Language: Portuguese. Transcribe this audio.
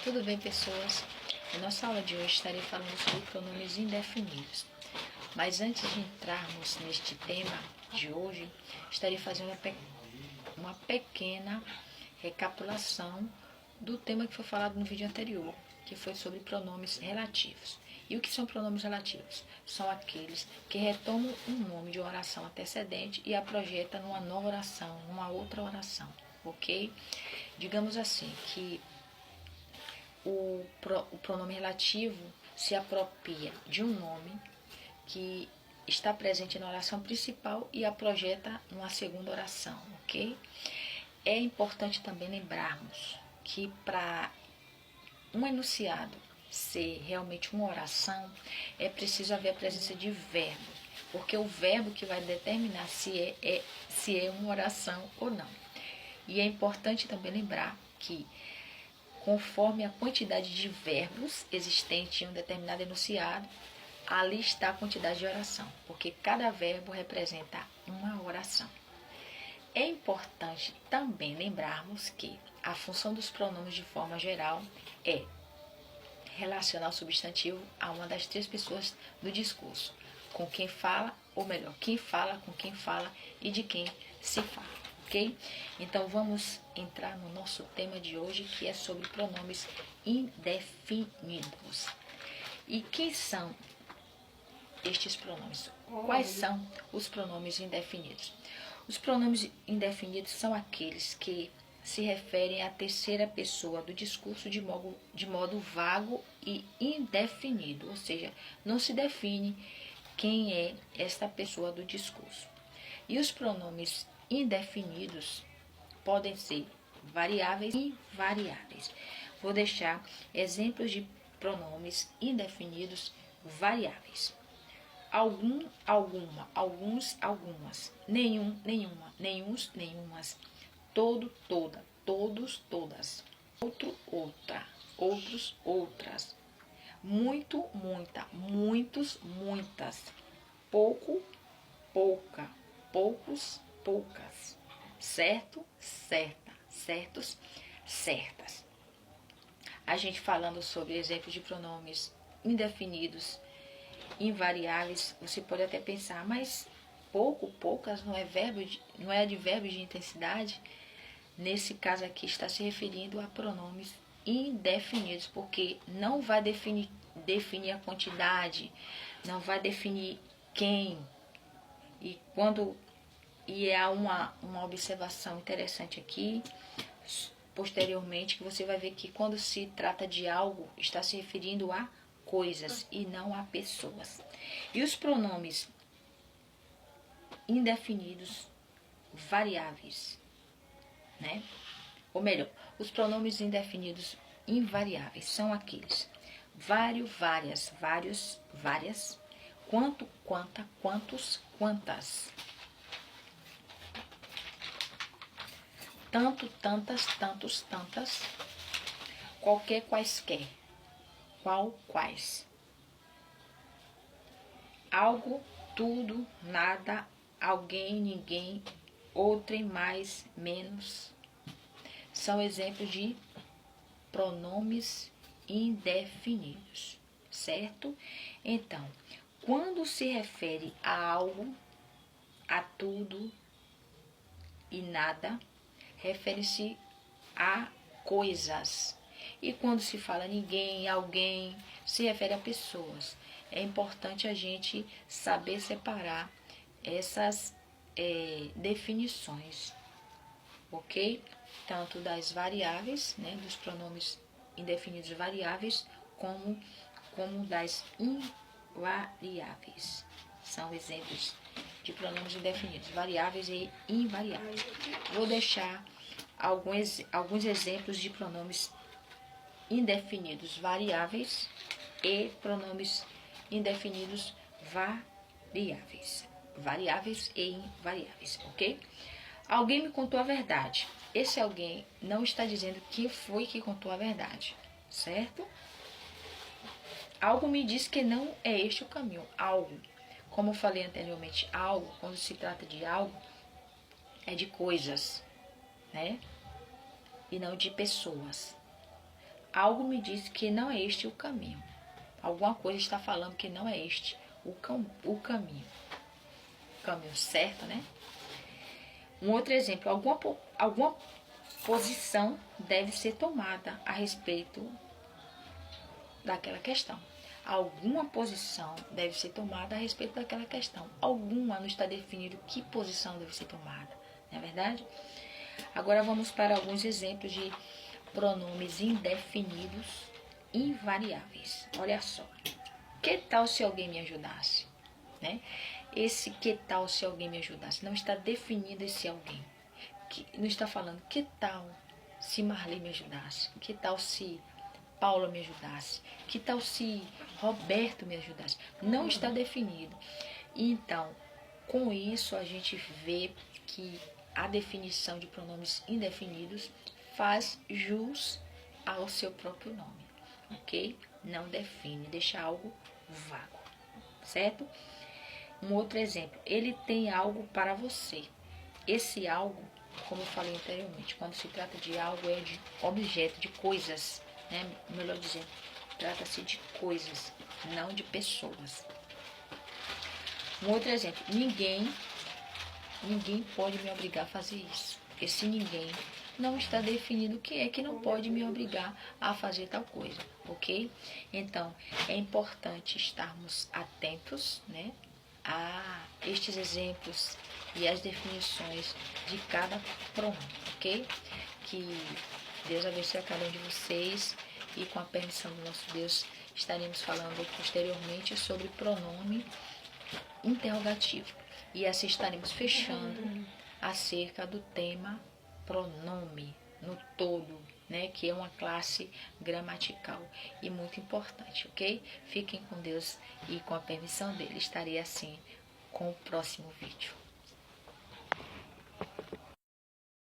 Tudo bem, pessoas? Na nossa aula de hoje estarei falando sobre pronomes indefinidos. Mas antes de entrarmos neste tema de hoje, estarei fazendo uma pequena recapitulação do tema que foi falado no vídeo anterior, que foi sobre pronomes relativos. E o que são pronomes relativos? São aqueles que retomam um nome de uma oração antecedente e a projetam numa nova oração, numa outra oração, ok? Digamos assim, que o pronome relativo se apropria de um nome que está presente na oração principal e a projeta numa segunda oração, ok? É importante também lembrarmos que para um enunciado ser realmente uma oração, é preciso haver a presença de verbo, porque o verbo que vai determinar se é uma oração ou não. E é importante também lembrar que, conforme a quantidade de verbos existente em um determinado enunciado, ali está a quantidade de oração, porque cada verbo representa uma oração. É importante também lembrarmos que a função dos pronomes de forma geral é relacionar o substantivo a uma das três pessoas do discurso, com quem fala, ou melhor, quem fala, com quem fala e de quem se fala, ok? Então vamos entrar no nosso tema de hoje, que é sobre pronomes indefinidos. E quem são estes pronomes? Quais são os pronomes indefinidos? Os pronomes indefinidos são aqueles que se referem à terceira pessoa do discurso de modo vago e indefinido, ou seja, não se define quem é esta pessoa do discurso. E os pronomes indefinidos podem ser variáveis e invariáveis. Vou deixar exemplos de pronomes indefinidos variáveis. Algum, alguma, alguns, algumas, nenhum, nenhuma, nenhuns, nenhumas, todo, toda, todos, todas, outro, outra, outros, outras, muito, muita, muitos, muitas, pouco, pouca, poucos, poucas, certo, certa, certos, certas. A gente falando sobre exemplos de pronomes indefinidos, invariáveis, você pode até pensar, mas pouco, poucas não é advérbio de intensidade? Nesse caso aqui está se referindo a pronomes indefinidos, porque não vai definir a quantidade, não vai definir quem. E há uma observação interessante aqui, posteriormente, que você vai ver que quando se trata de algo, está se referindo a coisas e não a pessoas. E os pronomes indefinidos variáveis, né? Ou melhor, os pronomes indefinidos invariáveis são aqueles vários, várias, vários, várias, quanto, quanta, quantos, quantas, tanto, tantas, tantos, tantas, qualquer, quaisquer, qual, quais, algo, tudo, nada, alguém, ninguém, outrem, mais, menos, são exemplos de pronomes indefinidos, certo? Então, quando se refere a algo, a tudo e nada, refere-se a coisas. E quando se fala ninguém, alguém, se refere a pessoas. É importante a gente saber separar essas definições, ok? Tanto das variáveis, né, dos pronomes indefinidos variáveis, como das invariáveis. São exemplos de pronomes indefinidos, variáveis e invariáveis. Vou deixar alguns exemplos de pronomes indefinidos variáveis e pronomes indefinidos variáveis e invariáveis, ok? Alguém me contou a verdade. Esse alguém não está dizendo quem foi que contou a verdade, certo? Algo me diz que não é este o caminho. Algo, como eu falei anteriormente, algo, quando se trata de algo, é de coisas, né? E não de pessoas. algo me diz que não é este o caminho. Alguma coisa está falando que não é este o caminho. O caminho certo, né? Um outro exemplo, alguma posição deve ser tomada a respeito daquela questão. Alguma posição deve ser tomada a respeito daquela questão. Alguma não está definido que posição deve ser tomada, não é verdade? Agora vamos para alguns exemplos de pronomes indefinidos invariáveis. Olha só. Que tal se alguém me ajudasse? Né? Esse que tal se alguém me ajudasse? Não está definido esse alguém. Não está falando que tal se Marli me ajudasse? Que tal se Paula me ajudasse? Que tal se Roberto me ajudasse? Não está definido. Então, com isso a gente vê que a definição de pronomes indefinidos faz jus ao seu próprio nome, ok? Não define, deixa algo vago, certo? Um outro exemplo, ele tem algo para você. Esse algo, como eu falei anteriormente, quando se trata de algo, é de objeto, de coisas, né? Melhor dizendo, trata-se de coisas, não de pessoas. Um outro exemplo, ninguém pode me obrigar a fazer isso. Esse ninguém não está definido quem é que não pode me obrigar a fazer tal coisa, ok? Então, é importante estarmos atentos, né, a estes exemplos e as definições de cada pronome, ok? Que Deus abençoe a cada um de vocês e com a permissão do nosso Deus estaremos falando posteriormente sobre pronome interrogativo. E assim estaremos fechando acerca do tema pronome no todo, né, que é uma classe gramatical e muito importante, ok? Fiquem com Deus e com a permissão dele. Estarei assim com o próximo vídeo.